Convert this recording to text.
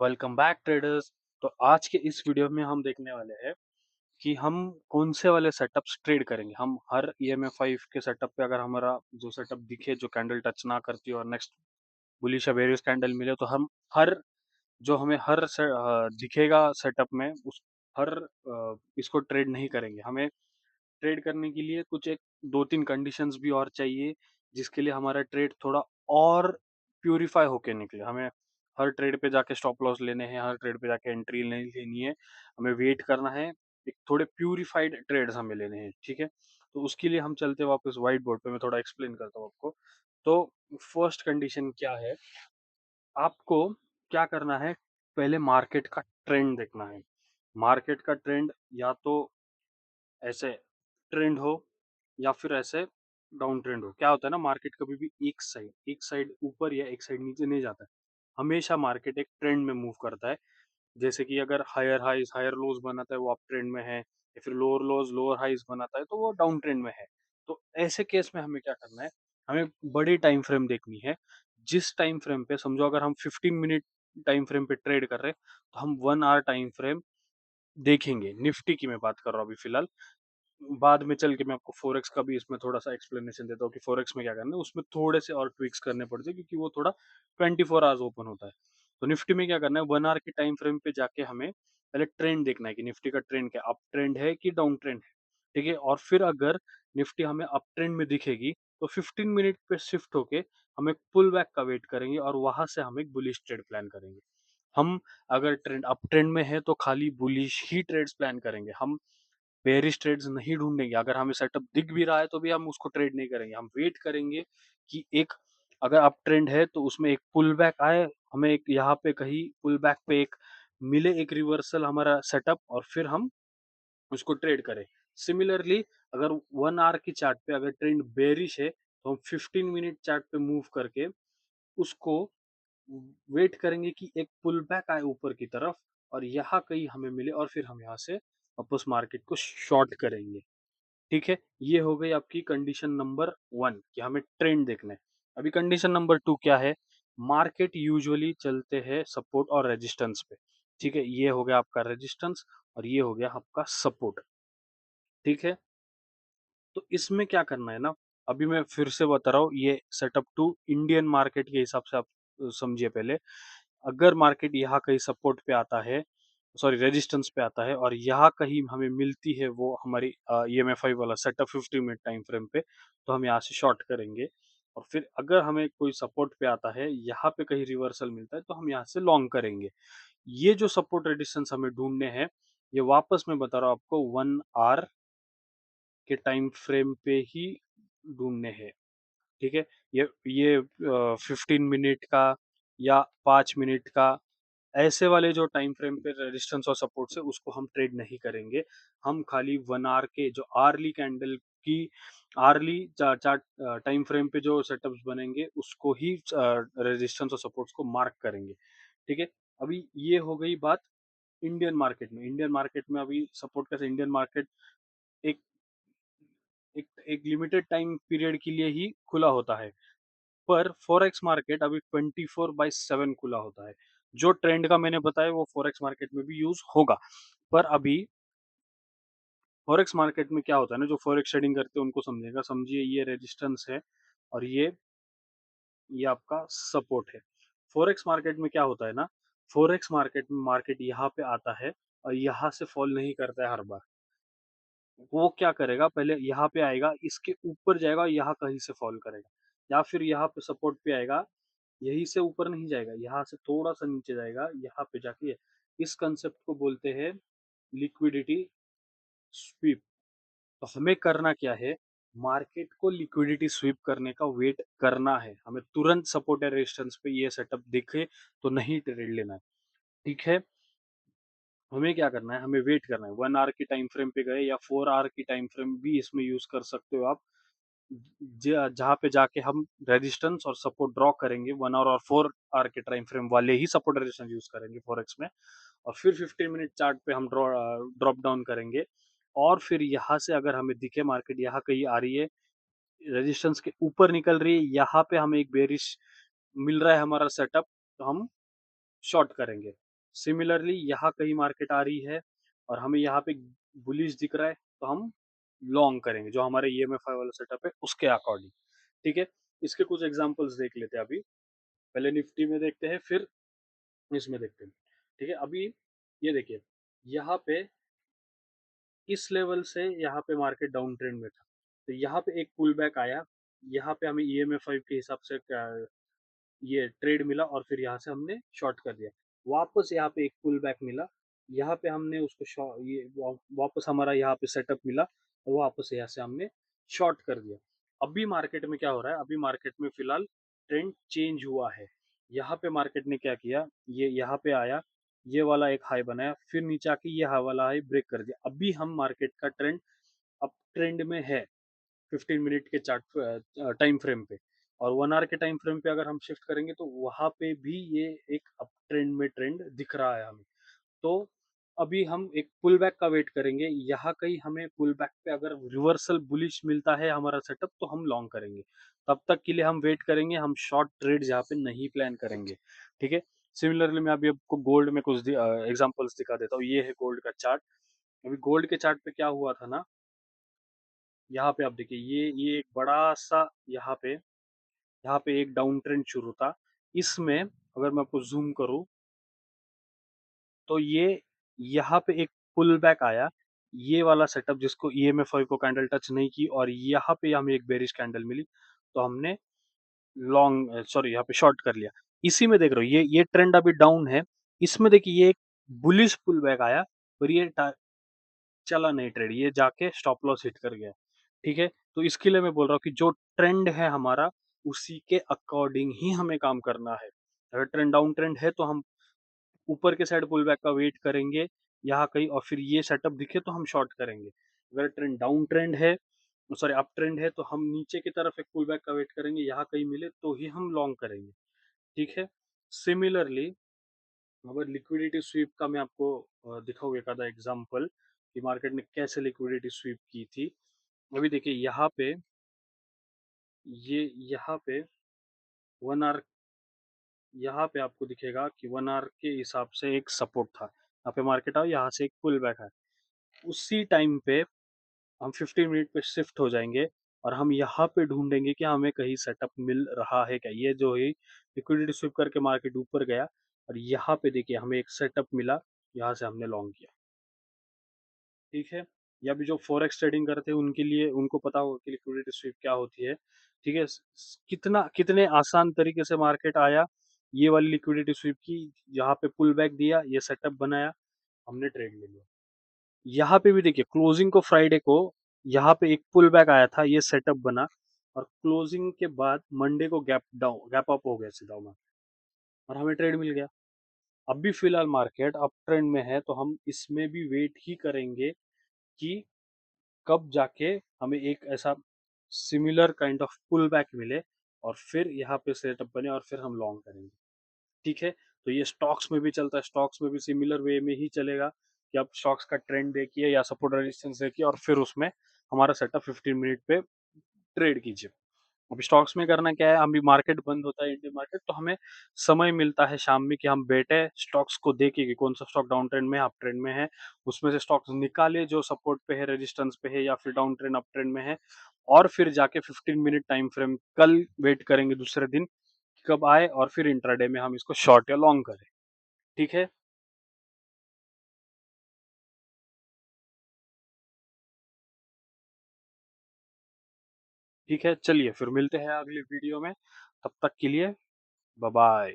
Welcome back traders. तो आज के इस वीडियो में हम देखने वाले हैं कि हम कौन से वाले सेटअप्स ट्रेड करेंगे। हम हर EMA5 के सेटअप पे अगर हमारा जो सेटअप दिखे, जो कैंडल टच ना करती हो और नेक्स्ट बुलिश या बेरिश कैंडल मिले, तो हम हर जो हमें दिखेगा सेटअप में उस इसको ट्रेड नहीं करेंगे। हमें ट्रेड करने के लिए कुछ एक 2-3 कंडीशंस भी और चाहिए, जिसके लिए हमारा ट्रेड थोड़ा और प्यूरिफाई होके निकले। हमें हर ट्रेड पे जाके स्टॉप लॉस लेने हैं, हर ट्रेड पे जाके एंट्री नहीं लेनी है। हमें वेट करना है, एक थोड़े प्यूरिफाइड ट्रेड्स हमें लेने हैं, ठीक है? तो उसके लिए हम चलते हैं वापस व्हाइट बोर्ड पे, मैं थोड़ा एक्सप्लेन करता हूँ आपको। तो फर्स्ट कंडीशन क्या है, आपको क्या करना है, पहले मार्केट का ट्रेंड देखना है। मार्केट का ट्रेंड या तो ऐसे ट्रेंड हो या फिर ऐसे डाउन ट्रेंड हो। क्या होता है ना, मार्केट कभी भी एक साइड ऊपर या एक साइड नीचे नहीं जाता है। हमेशा मार्केट एक ट्रेंड में मूव करता है। जैसे कि अगर हायर हाइज हायर लोज बनाता है वो अप ट्रेंड में है, या फिर लोअर लोज लोअर हाइज बनाता है तो वो डाउन ट्रेंड में है। तो ऐसे केस में हमें क्या करना है, हमें बड़ी टाइम फ्रेम देखनी है। जिस टाइम फ्रेम पे समझो, अगर हम 15 मिनट टाइम फ्रेम पे ट्रेड कर रहे हैं, तो हम 1 आवर टाइम फ्रेम देखेंगे। निफ्टी की मैं बात कर रहा हूँ अभी फिलहाल। बाद में चल के मैं आपको फॉरेक्स का भी इसमें थोड़ा-सा एक्सप्लेनेशन देता हूँ कि फॉरेक्स में क्या करना है। उसमें थोड़े से और ट्विक्स करने पड़ते हैं, क्योंकि वो थोड़ा 24 आवर्स ओपन होता है। तो निफ्टी में क्या करना है, 1 आवर के टाइम फ्रेम पे जाके हमें पहले ट्रेंड देखना है कि निफ्टी का ट्रेंड क्या है, अप ट्रेंड है कि डाउन ट्रेंड है, ठीक है? और फिर अगर निफ्टी हमें अप ट्रेंड में दिखेगी, तो 15 मिनट पे शिफ्ट होके हम एक पुल बैक का वेट करेंगे और वहाँ से हम एक बुलिश ट्रेड प्लान करेंगे। हम अगर ट्रेंड अप ट्रेंड में है तो खाली बुलिश ही ट्रेड्स प्लान करेंगे। हम बेयरिश ट्रेड्स नहीं ढूँढेंगे। अगर हमें सेटअप दिख भी रहा है तो भी हम उसको ट्रेड नहीं करेंगे। हम वेट करेंगे कि एक अगर अप ट्रेंड है तो उसमें एक पुल बैक आए, हमें एक यहाँ पे कहीं पुल बैक पे एक मिले, एक रिवर्सल हमारा सेटअप, और फिर हम उसको ट्रेड करें। सिमिलरली अगर 1 आवर की चार्ट पे अगर ट्रेंड बेयरिश है, तो हम 15 मिनट चार्ट पे मूव करके उसको वेट करेंगे कि एक पुल बैक आए ऊपर की तरफ और यहाँ कहीं हमें मिले, और फिर हम यहाँ से वापस मार्केट को शॉर्ट करेंगे। ठीक है? ये हो गई आपकी कंडीशन नंबर 1 कि हमें ट्रेंड देखना है। अभी कंडीशन नंबर 2 क्या है? मार्केट यूजुअली चलते हैं सपोर्ट और रेजिस्टेंस पे। ठीक है? ये हो गया आपका रेजिस्टेंस और ये हो गया आपका सपोर्ट। ठीक है? तो इसमें क्या करना है ना, अभी मैं फिर से बता रहा हूँ, ये सेटअप टू इंडियन मार्केट के हिसाब से आप समझिए पहले। अगर मार्केट यहाँ कहीं सपोर्ट पे आता है, सॉरी रेजिस्टेंस पे आता है, और यहाँ कहीं हमें मिलती है वो हमारी EMA5 वाला सेटअप 50 मिनट टाइम फ्रेम पे, तो हम यहाँ से शॉर्ट करेंगे। और फिर अगर हमें कोई सपोर्ट पे आता है, यहाँ पे कहीं रिवर्सल मिलता है, तो हम यहाँ से लॉन्ग करेंगे। ये जो सपोर्ट रेजिस्टेंस हमें ढूंढने हैं, ये वापस मैं बता रहा हूँ आपको 1 आवर के टाइम फ्रेम पे ही ढूंढने हैं। ठीक है? ये 15 मिनट का या 5 मिनट का, ऐसे वाले जो टाइम फ्रेम पे रेजिस्टेंस और सपोर्ट से उसको हम ट्रेड नहीं करेंगे। हम खाली 1 आवर के जो आर्ली कैंडल की आर्ली चार्ट टाइम फ्रेम पे जो सेटअप्स बनेंगे उसको ही रेजिस्टेंस और सपोर्ट्स को मार्क करेंगे। ठीक है? अभी ये हो गई बात इंडियन मार्केट में। इंडियन मार्केट में अभी सपोर्ट कैसे, इंडियन मार्केट एक एक एक लिमिटेड टाइम पीरियड के लिए ही खुला होता है। पर फॉरेक्स मार्केट अभी 24/7 खुला होता है। जो ट्रेंड का मैंने बताया वो फॉरेक्स मार्केट में भी यूज होगा। पर अभी फॉरेक्स मार्केट में क्या होता है ना, जो फॉरेक्स ट्रेडिंग करते हैं उनको समझेगा। समझिए, ये रेजिस्टेंस है और ये आपका सपोर्ट है। फॉरेक्स मार्केट में क्या होता है ना, फॉरेक्स मार्केट में मार्केट यहाँ पे आता है और यहाँ से फॉल नहीं करता है हर बार। वो क्या करेगा, पहले यहाँ पे आएगा, इसके ऊपर जाएगा, यहाँ कहीं से फॉल करेगा, या फिर यहाँ पे सपोर्ट पे आएगा, यहीं से ऊपर नहीं जाएगा, यहाँ से थोड़ा-सा नीचे जाएगा, यहाँ पे जाके इस कांसेप्ट को बोलते हैं लिक्विडिटी स्वीप। तो हमें करना क्या है, मार्केट को लिक्विडिटी स्वीप करने का वेट करना है। हमें तुरंत सपोर्ट या रेजिस्टेंस पे ये सेटअप दिखे तो नहीं ट्रेड लेना है। ठीक है? हमें क्या करना है, हमें वेट करना है। 1 आवर की टाइम फ्रेम पे गए या 4 आवर की टाइम फ्रेम भी इसमें यूज़ कर सकते हो आप। जहाँ पे जाके हम रेजिस्टेंस और सपोर्ट ड्रॉ करेंगे, 1 आवर और 4 आवर के टाइम फ्रेम वाले ही सपोर्ट रेजिस्टेंस यूज करेंगे फॉरेक्स में। और फिर 15 मिनट चार्ट पे हम ड्रॉप डाउन करेंगे। और फिर यहाँ से अगर हमें दिखे मार्केट यहाँ कहीं आ रही है, रेजिस्टेंस के ऊपर निकल रही है, यहाँ पे हमें एक बेरिश मिल रहा है हमारा सेटअप, तो हम शॉर्ट करेंगे। सिमिलरली यहाँ कहीं मार्केट आ रही है और हमें यहाँ पे बुलिश दिख रहा है, तो हम लॉन्ग करेंगे जो हमारे ईएमएफ वाला सेटअप है उसके अकॉर्डिंग। ठीक है, इसके कुछ एग्जांपल्स देख लेते हैं अभी। पहले निफ्टी में देखते हैं, फिर इसमें देखते हैं। ठीक है, अभी ये देखिए, यहाँ पे इस लेवल से यहाँ पे मार्केट डाउन ट्रेंड में था, तो यहाँ पे एक पुल बैक आया, यहाँ पे हमें ईएमएफ 5 के हिसाब से ये ट्रेड मिला और फिर यहाँ से हमने शॉर्ट कर दिया। वापस यहाँ पे एक पुल बैक मिला, यहाँ पे हमने उसको वापस हमारा यहाँ पे सेटअप मिला और वापस यहाँ से हमने शॉर्ट कर दिया। अभी मार्केट में क्या हो रहा है, अभी मार्केट में फिलहाल ट्रेंड चेंज हुआ है। यहाँ पे मार्केट ने क्या किया, ये यहाँ पे आया, ये वाला एक हाई बनाया, फिर नीचे आके ये वाला हाई ब्रेक कर दिया। अभी हम मार्केट का ट्रेंड अप ट्रेंड में है 15 मिनट के चार्ट टाइम फ्रेम पे, और 1 आवर के टाइम फ्रेम पे अगर हम शिफ्ट करेंगे तो वहां पे भी ये एक अप ट्रेंड में ट्रेंड दिख रहा है हमें। तो अभी हम एक पुल बैक का वेट करेंगे, यहाँ कहीं हमें पुल बैक पे अगर रिवर्सल बुलिश मिलता है हमारा सेटअप तो हम लॉन्ग करेंगे। तब तक के लिए हम वेट करेंगे, हम शॉर्ट ट्रेड यहाँ पे नहीं प्लान करेंगे। ठीक है, सिमिलरली मैं अभी आपको गोल्ड में कुछ एग्जांपल्स दिखा देता हूँ। ये है गोल्ड का चार्ट। अभी गोल्ड के चार्ट पे क्या हुआ था ना, यहाँ पे आप देखिए, ये एक बड़ा सा यहाँ पे एक डाउन ट्रेंड शुरू था। इसमें अगर मैं आपको ज़ूम करूँ, तो ये यहाँ पे एक पुल बैक आया, ये वाला सेटअप जिसको ईएमएफ 5 को कैंडल टच नहीं की, और यहाँ पे हमें एक बेरिश कैंडल मिली, तो हमने सॉरी यहाँ पे शॉर्ट कर लिया। इसी में देख रहे हो, ये ट्रेंड अभी डाउन है, इसमें देखिए ये एक बुलिश पुल बैक आया, और ये चला नहीं ट्रेड, ये जाके स्टॉप लॉस हिट कर गया। ठीक है, तो इसके लिए मैं बोल रहा हूँ कि जो ट्रेंड है हमारा, उसी के अकॉर्डिंग ही हमें काम करना है। अगर ट्रेंड डाउन ट्रेंड है तो हम ऊपर के साइड पुल बैक का वेट करेंगे यहाँ कहीं, और फिर ये सेटअप दिखे तो हम शॉर्ट करेंगे। अगर ट्रेंड डाउन ट्रेंड है, सॉरी अप ट्रेंड है, तो हम नीचे की तरफ एक पुल बैक का वेट करेंगे, यहाँ कहीं मिले तो ही हम लॉन्ग करेंगे। ठीक है, सिमिलरली अगर लिक्विडिटी स्वीप का मैं आपको दिखाऊँ एक आधा एग्जांपल कि मार्केट ने कैसे लिक्विडिटी स्वीप की थी। अभी देखिए यहाँ पे, ये यहाँ पे 1 आवर, यहाँ पे आपको दिखेगा कि 1 आवर के हिसाब से एक सपोर्ट था, यहाँ पे मार्केट आया, यहाँ से एक पुल बैक है। उसी टाइम पे हम 15 मिनट पे शिफ्ट हो जाएंगे, और हम यहाँ पे ढूंढेंगे कि हमें कहीं सेटअप मिल रहा है क्या। ये जो है लिक्विडिटी स्वीप करके मार्केट ऊपर गया, और यहाँ पे देखिए हमें एक सेटअप मिला, यहाँ से हमने लॉन्ग किया। ठीक है, या भी जो फॉरेक्स ट्रेडिंग करते हैं उनके लिए, उनको पता होगा कि लिक्विडिटी स्वीप क्या होती है। ठीक है, कितना कितने आसान तरीके से मार्केट आया, ये वाली लिक्विडिटी स्वीप की, यहाँ पे पुल बैक दिया, ये सेटअप बनाया, हमने ट्रेड ले लिया। यहाँ पे भी देखिए क्लोजिंग को फ्राइडे को यहाँ पे एक पुल बैक आया था, ये सेटअप बना, और क्लोजिंग के बाद मंडे को गैप अप हो गया सीधा वहां, और हमें ट्रेड मिल गया। अब भी फिलहाल मार्केट अप ट्रेंड में है, तो हम इसमें भी वेट ही करेंगे कि कब जाके हमें एक ऐसा similar kind of pull back मिले, और फिर यहाँ पे सेटअप बने, और फिर हम लॉन्ग करेंगे। ठीक है, तो ये स्टॉक्स में भी चलता है, स्टॉक्स में भी सिमिलर वे में ही चलेगा कि आप स्टॉक्स का ट्रेंड देखिए या सपोर्ट रेजिस्टेंस देखिए, और फिर उसमें हमारा सेटअप 15 मिनट पे ट्रेड कीजिए। अभी स्टॉक्स में करना क्या है, अभी मार्केट बंद होता है इंडियन मार्केट, तो हमें समय मिलता है शाम में कि हम बैठे स्टॉक्स को देखें कि कौन सा स्टॉक डाउन ट्रेंड में है, अप ट्रेंड में है, उसमें से स्टॉक्स निकाले जो सपोर्ट पे है, रेजिस्टेंस पे है, या फिर डाउन ट्रेंड अप ट्रेंड में है, और फिर जाके 15 मिनट टाइम फ्रेम कल वेट करेंगे दूसरे दिन कब आए, और फिर इंट्राडे में हम इसको शॉर्ट या लॉन्ग करें। ठीक है, ठीक है, चलिए फिर मिलते हैं अगली वीडियो में, तब तक के लिए बाय बाय।